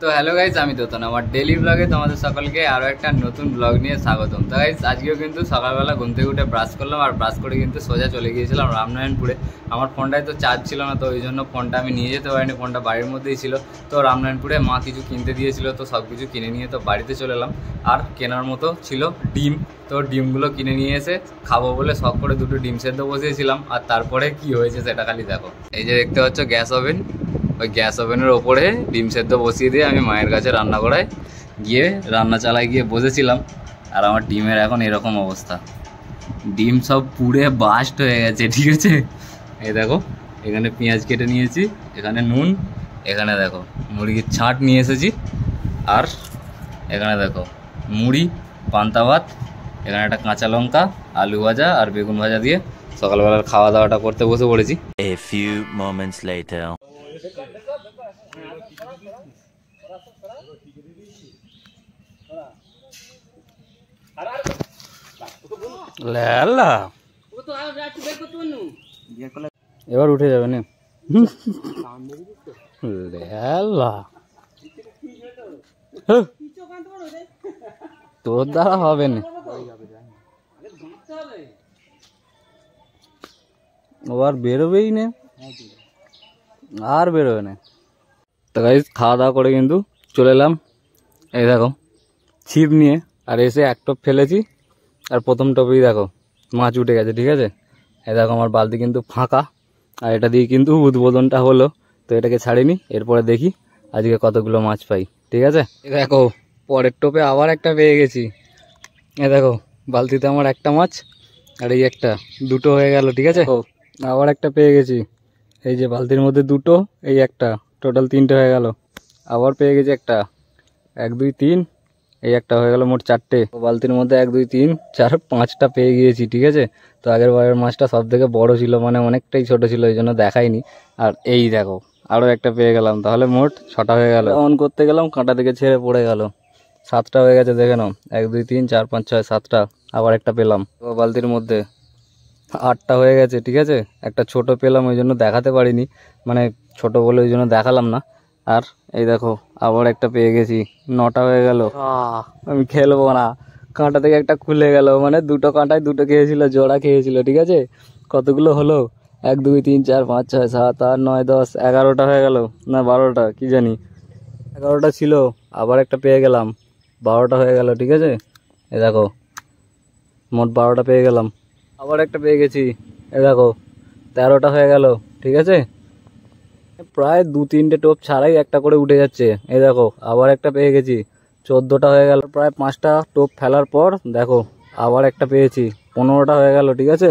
তো hello guys, আমি তোতন আমার ডেলি ব্লগে তোমাদের সকলকে আরও একটা নতুন ব্লগ নিয়ে স্বাগতম। তো গাইজ আজকেও কিন্তু সকালবেলা ঘুম থেকে উঠে ব্রাশ করলাম, আর ব্রাশ করে কিন্তু সোজা চলে গিয়েছিলাম রামনারায়ণপুরে। আমার ফোনটায় তো চার্জ ছিল না, তো ওই জন্য ফোনটা আমি নিয়ে যেতে পারিনি, ফোনটা বাড়ির মধ্যেই ছিল। তো রামনারায়ণপুরে মা কিছু কিনতে দিয়েছিল, তো সব কিছু কিনে নিয়ে তো বাড়িতে চলে এলাম। আর কেনার মতো ছিল ডিম, তো ডিমগুলো কিনে নিয়ে এসে খাবো বলে শখ করে দুটো ডিম সেদ্ধ বসিয়েছিলাম। আর তারপরে কি হয়েছে সেটা খালি দেখো। এই যে দেখতে পাচ্ছ গ্যাস ওভেন, ওই গ্যাস ওভেনের ওপরে ডিম সেদ্ধ বসিয়ে দিয়ে আমি মায়ের কাছে রান্না করায় গিয়ে রান্না চালায় গিয়ে বসেছিলাম। আর আমার ডিমের এখন এরকম অবস্থা, ডিম সব পুড়ে বাস্ট হয়ে গেছে। ঠিক আছে, এই দেখো এখানে পেঁয়াজ কেটে নিয়েছি, এখানে নুন, এখানে দেখো মুরগির ছাঁট নিয়ে এসেছি, আর এখানে দেখো মুড়ি, পান্তা ভাত, এখানে একটা কাঁচা লঙ্কা, আলু ভাজা আর বেগুন ভাজা দিয়ে সকালবেলার খাওয়া দাওয়াটা করতে বসে পড়েছি। A few moments later. এবার উঠে যাবে না, তোর দ্বারা হবে না, ও আর বেরোবেই না, আর বেরোবে না। তো গাইস খাওয়া দাওয়া করে কিন্তু চলে এলাম, এই দেখো ছিপ নিয়ে, আর এসে এক টপ ফেলেছি, আর প্রথম টপেই দেখো মাছ উঠে গেছে। ঠিক আছে, এই দেখো আমার বালতি কিন্তু ফাঁকা, আর এটা দিয়ে কিন্তু উদ্বোধনটা হলো। তো এটাকে ছাড়িনি, এরপরে দেখি আজকে কতগুলো মাছ পাই। ঠিক আছে, দেখো পরের টোপে আবার একটা পেয়ে গেছি। এ দেখো বালতিতে আমার একটা মাছ, আর এই একটা, দুটো হয়ে গেল। ঠিক আছে, আবার একটা পেয়ে গেছি, এই যে বালতির মধ্যে দুটো, এই একটা, টোটাল তিনটে হয়ে গেল। আবার পেয়ে গেছি একটা, 1 2 3, এই একটা হয়ে গেল, মোট 4টে। বালতির মধ্যে 1 2 3 4 5টা পেয়ে গিয়েছি। ঠিক আছে, তো আগের বারের মাছটা সব থেকে বড় ছিল, মানে অনেকটাই ছোট ছিল, এই জন্য দেখাইনি। আর এই দেখো আরও একটা পেয়ে গেলাম, তাহলে মোট 6টা হয়ে গেল। অন করতে গেলাম কাঁটা থেকে ছেড়ে পড়ে গেল, 7টা হয়ে গেছে। দেখে নাও, 1 2 3 4 5 6 7টা, আবার একটা পেলাম। তো বালতির মধ্যে 8টা হয়ে গেছে। ঠিক আছে, একটা ছোট পেলাম, ওই জন্য দেখাতে পারিনি, মানে ছোট বলে ওই জন্য দেখালাম না। আর এই দেখো আবার একটা পেয়ে গেছি, 9টা হয়ে গেল। আমি খেলবো না, কাঁটা থেকে একটা খুলে গেল, মানে দুটো কাঁটায় দুটো খেয়েছিল, জোড়া খেয়েছিল। ঠিক আছে, কতগুলো হলো, 1 2 3 4 5 6 7 8 9 10 11টা হয়ে গেল, না 12টা, কি জানি 11টা ছিল। আবার একটা পেয়ে গেলাম, 12টা হয়ে গেল। ঠিক আছে, এই দেখো মোট 12টা পেয়ে গেলাম। আবার একটা পেয়ে গেছি, এই দেখো 13টা হয়ে গেল। ঠিক আছে, প্রায় 2 3টে টোপ ছাড়াই একটা করে উঠে যাচ্ছে। এই দেখো আবার একটা পেয়ে গেছি, 14টা হয়ে গেল। প্রায় 5টা টোপ ফেলার পর দেখো আবার একটা পেয়েছি, 15টা হয়ে গেল। ঠিক আছে,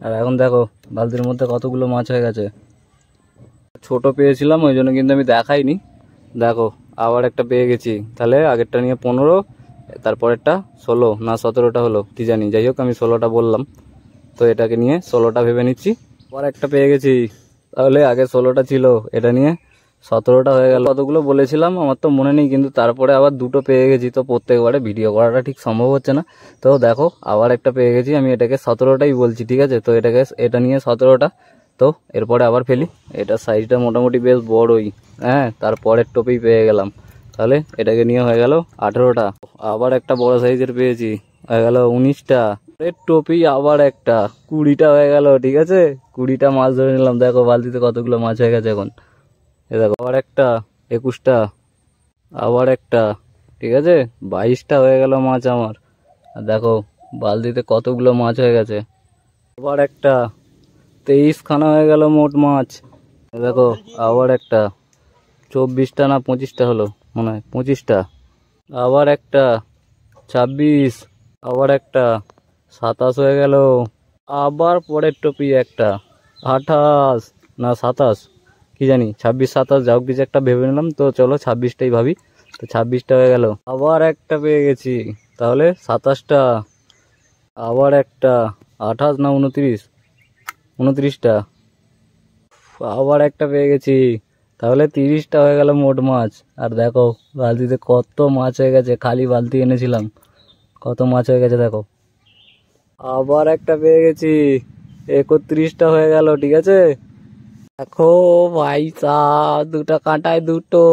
আর এখন দেখো বালতির মধ্যে কতগুলো মাছ হয়ে গেছে। ছোট পেয়েছিলাম ওই জন্য কিন্তু আমি দেখাইনি। দেখো আবার একটা পেয়ে গেছি, তাহলে আগেরটা নিয়ে 15, তারপরেরটা 16 না 17টা হলো, কি জানি, যাই হোক আমি 16টা বললাম, তো এটাকে নিয়ে 16টা ভেবে নিচ্ছি। আবার একটা পেয়ে গেছি, তাহলে আগে 16টা ছিল, এটা নিয়ে 17টা হয়ে গেল। কতগুলো বলেছিলাম আমার তো মনে নেই, কিন্তু তারপরে আবার দুটো পেয়ে গেছি, তো প্রত্যেকবারে ভিডিও করাটা ঠিক সম্ভব হচ্ছে না। তো দেখো আবার একটা পেয়ে গেছি, আমি এটাকে 17টাই বলছি। ঠিক আছে, তো এটা নিয়ে 17টা। তো এরপরে আবার ফেলি, এটা সাইজটা মোটামুটি বেশ বড়ই। হ্যাঁ, তারপরের টোপেই পেয়ে গেলাম, তাহলে এটাকে নিয়ে হয়ে গেল 18টা। আবার একটা বড় সাইজের পেয়েছি, হয়ে গেল 19টা। টোপি আবার একটা, 20টা হয়ে গেল। ঠিক আছে, 20টা মাছ ধরে নিলাম। দেখো বালতিতে কতগুলো মাছ হয়ে গেছে এখন। এ দেখো আবার একটা, 21টা, আবার একটা। ঠিক আছে, 22টা হয়ে গেল মাছ আমার। আর দেখো বালতিতে কতগুলো মাছ হয়ে গেছে। আবার একটা, 23খানা হয়ে গেল মোট মাছ। দেখো আবার একটা, 24টা না 25টা হলো, মনে হয় 25টা। আবার একটা, 26। আবার একটা, 27 হয়ে গেল। আবার পরের টপি একটা, 28 না 27, কি জানি, 26 27 যাও কিছু একটা ভেবে নিলাম। তো চলো 26টাই ভাবি, তো 26টা হয়ে গেল। আবার একটা পেয়ে গেছি, তাহলে 27টা। আবার একটা, 28 না 29, 29টা। আবার একটা পেয়ে গেছি, তাহলে 30টা হয়ে গেল মোট মাছ। আর দেখো বালতিতে কত মাছ হয়ে গেছে, খালি বালতি এনেছিলাম, কত মাছ হয়ে গেছে দেখো। আবার একটা পেয়ে গেছি, 31টা হয়ে গেল। ঠিক আছে, দেখো ভাই সাহ, দুটো কাঁটায় দুটো।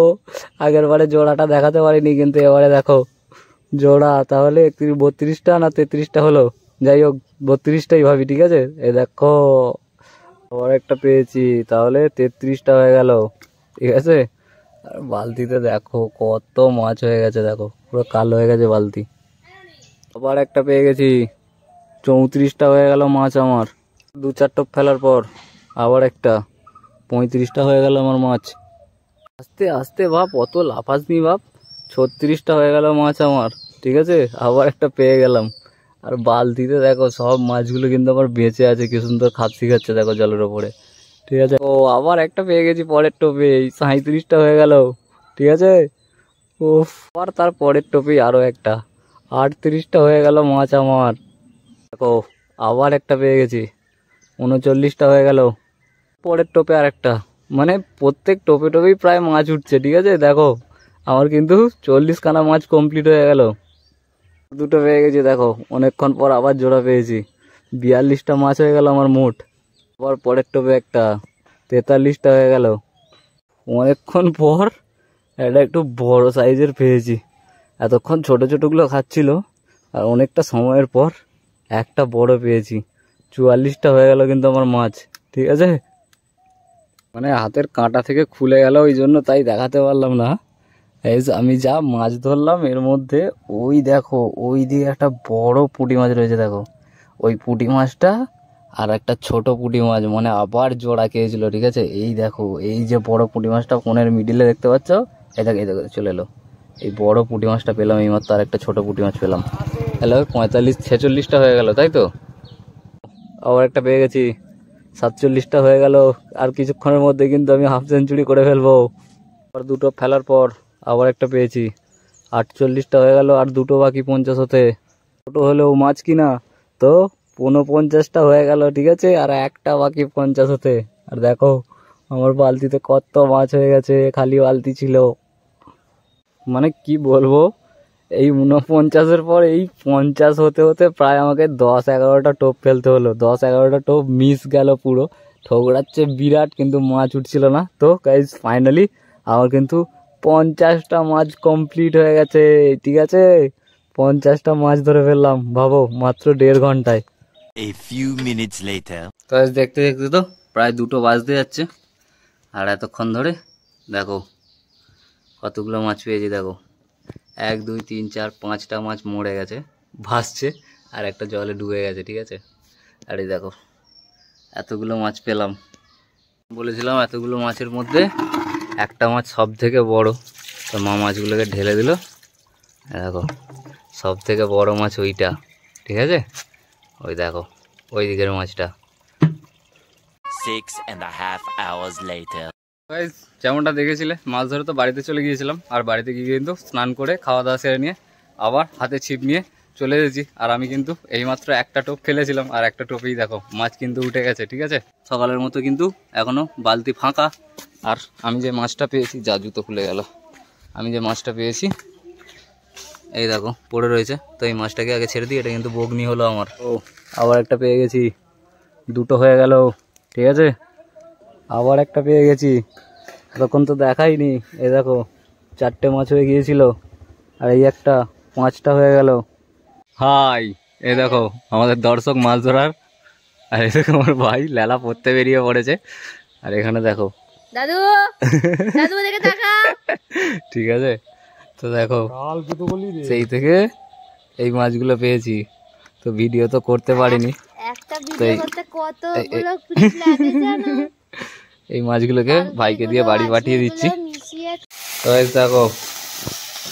আগের বারে জোড়াটা দেখাতে পারিনি, কিন্তু এবারে দেখো জোড়া। তাহলে 32টা না 33টা হলো, যাই হোক 32টাই ভাবি, ঠিক আছে। এই দেখো আবার একটা পেয়েছি, তাহলে 33টা হয়ে গেল, ঠিক আছে। আর বালতিতে দেখো কত মাছ হয়ে গেছে, দেখো পুরো কালো হয়ে গেছে বালতি। আবার একটা পেয়ে গেছি, 34টা হয়ে গেল মাছ আমার। 2-4 টোপ ফেলার পর আবার একটা, 35টা হয়ে গেল আমার মাছ। আস্তে আস্তে ভাব, অত লাফাসনি ভাব। 36টা হয়ে গেল মাছ আমার, ঠিক আছে। আবার একটা পেয়ে গেলাম। আর বালতিতে দেখো সব মাছগুলো কিন্তু আমার বেঁচে আছে, কি সুন্দর খাপসি খাচ্ছে দেখো জলের ওপরে, ঠিক আছে। ও আবার একটা পেয়ে গেছি পরের টোপে, 37টা হয়ে গেল, ঠিক আছে। ও আবার তার পরের টোপেই আরো একটা, 38টা হয়ে গেল মাছ আমার। দেখো আবার একটা পেয়ে গেছি, 39টা হয়ে গেল। পরের টোপে আর একটা, মানে প্রত্যেক টোপে টোপেই প্রায় মাছ উঠছে, ঠিক আছে। দেখো আমার কিন্তু 40খানা মাছ কমপ্লিট হয়ে গেল। দুটো পেয়ে গেছি দেখো, অনেকক্ষণ পর আবার জোড়া পেয়েছি। 42টা মাছ হয়ে গেল আমার মোট। আবার পরের টোপে একটা, 43টা হয়ে গেল। অনেকক্ষণ পর এটা একটু বড় সাইজের পেয়েছি। এতক্ষণ ছোট ছোটগুলো খাচ্ছিল, আর অনেকটা সময়ের পর একটা বড় পেয়েছি। 44টা হয়ে গেল কিন্তু আমার মাছ, ঠিক আছে। মানে হাতের কাঁটা থেকে খুলে গেল, ওই জন্য তাই দেখাতে পারলাম না। এই যে আমি যা মাছ ধরলাম এর মধ্যে, ওই দেখো ওই দিকে একটা বড় পুঁটি মাছ রয়েছে, দেখো ওই পুঁটি মাছটা আর একটা ছোট পুঁটি মাছ, মানে আবার জোড়া খেয়েছিল, ঠিক আছে। এই দেখো এই যে বড় পুঁটি মাছটা ফোনের মিডিলে দেখতে পাচ্ছ, এই দেখো চলে এলো। এই বড় পুঁটি মাছটা পেলাম এইমাত্র, আর একটা ছোট পুঁটি মাছ পেলাম। তাহলে 45-46টা হয়ে গেল, তাই তো। আবার একটা পেয়ে গেছি, 47টা হয়ে গেল। আর কিছুক্ষণের মধ্যে কিন্তু আমি হাফ সেঞ্চুরি করে ফেলবো। আর দুটো ফেলার পর আবার একটা পেয়েছি, 48টা হয়ে গেল। আর দুটো বাকি 50 হতে। ছোটো হলেও মাছ কিনা, তো 49টা হয়ে গেল, ঠিক আছে। আর একটা বাকি 50 হতে। আর দেখো আমার বালতিতে কত মাছ হয়ে গেছে, খালি বালতি ছিল। মানে কি বলবো, এই 49-এর পর এই 50 হতে হতে প্রায় আমাকে 10-11টা টোপ ফেলতে হলো। 10-11টা টোপ মিস গেল পুরো, ঠোকরাচ্ছে বিরাট, কিন্তু মাছ উঠছিল না। তো গাইজ ফাইনালি আমার কিন্তু 50টা মাছ কমপ্লিট হয়ে গেছে, ঠিক আছে। 50টা মাছ ধরে ফেললাম, ভাবো মাত্র 1.5 ঘন্টায়। A few minutes later. তো গাইজ দেখতে দেখতে তো প্রায় 2টো বাজতে যাচ্ছে। আর এতক্ষণ ধরে দেখো কতগুলো মাছ পেয়েছি, দেখো 1 2 3 4 5টা মাছ মরে গেছে, ভাসছে, আর একটা জলে ডুবে গেছে, ঠিক আছে। আর এই দেখো এতগুলো মাছ পেলাম। বলেছিলাম এতগুলো মাছের মধ্যে একটা মাছ সব থেকে বড়, তো মা মাছগুলোকে ঢেলে দিল। দেখো সব থেকে বড় মাছ ওইটা, ঠিক আছে। ওই দেখো ওই দিকের মাছটা। 6.5 hours later. গাইস যেমনটা দেখেছিলে, মাছ ধরে তো বাড়িতে চলে গিয়েছিলাম। আর বাড়িতে গিয়ে কিন্তু স্নান করে খাওয়া দাওয়া সেরে নিয়ে আবার হাতে ছিপ নিয়ে চলে এসেছি। আর আমি কিন্তু এইমাত্র একটা টোপ ফেলেছিলাম, আর একটা টোপেই দেখো মাছ কিন্তু উঠে গেছে, ঠিক আছে। সকালের মতো কিন্তু এখনও বালতি ফাঁকা। আর আমি যে মাছটা পেয়েছি, যা জুতো খুলে গেল, আমি যে মাছটা পেয়েছি এই দেখো পড়ে রয়েছে। তো এই মাছটাকে আগে ছেড়ে দিই, এটা কিন্তু বগনি হলো আমার। ও আবার একটা পেয়ে গেছি, 2টো হয়ে গেল, ঠিক আছে। আবার একটা পেয়ে গেছি, তখন তো দেখাইনি। এই দেখো 4টে মাছ হয়ে গিয়েছিল, আর এই একটা 5টা হয়ে গেল। হাই এই দেখো আমাদের দর্শক মাছ ধরার। আর এই দেখো আমার ভাই লেলা পড়তে বেরিয়ে পড়েছে। আর এখানে দেখো দাদু, দাদু দেখে দেখা, ঠিক আছে। তো দেখো সেই থেকে এই মাছগুলো পেয়েছি, তো ভিডিও তো করতে পারিনি। একটা ভিডিও করতে কতগুলো ক্লিপ লাগে জানো। এই মাছগুলোকে ভাইকে দিয়ে বাড়ি পাঠিয়ে দিচ্ছি। তো এই দেখো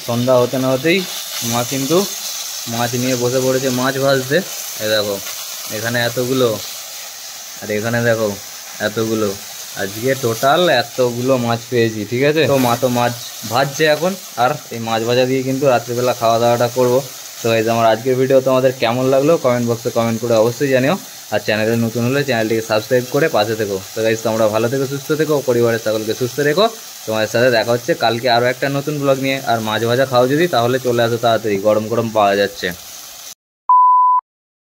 সন্ধ্যা হতে না হতেই মা কিন্তু মাছ নিয়ে বসে পড়েছে মাছ ভাজতে। এই দেখো এখানে এতগুলো, আর এখানে দেখো এতগুলো। আজকে টোটাল এতগুলো মাছ পেয়েছি, ঠিক আছে। তো মা তো মাছ ভাজছে এখন, আর এই মাছ ভাজা দিয়ে কিন্তু রাত্রিবেলা খাওয়া দাওয়াটা করবো। তো এই যে আমার আজকের ভিডিও তোমাদের কেমন লাগলো কমেন্ট বক্সে কমেন্ট করে অবশ্যই জানিও। আর চ্যানেলে নতুন হলে চ্যানেলটিকে সাবস্ক্রাইব করে পাশে থেকো। তো গাইস তোমরা ভালো থেকো, সুস্থ থেকো, পরিবারের সকলকে সুস্থ রেখো। তোমাদের সাথে দেখা হচ্ছে কালকে আরও একটা নতুন ব্লগ নিয়ে। আর মাছ ভাজা খাও যদি, তাহলে চলে আসো তাড়াতাড়ি, গরম গরম পাওয়া যাচ্ছে।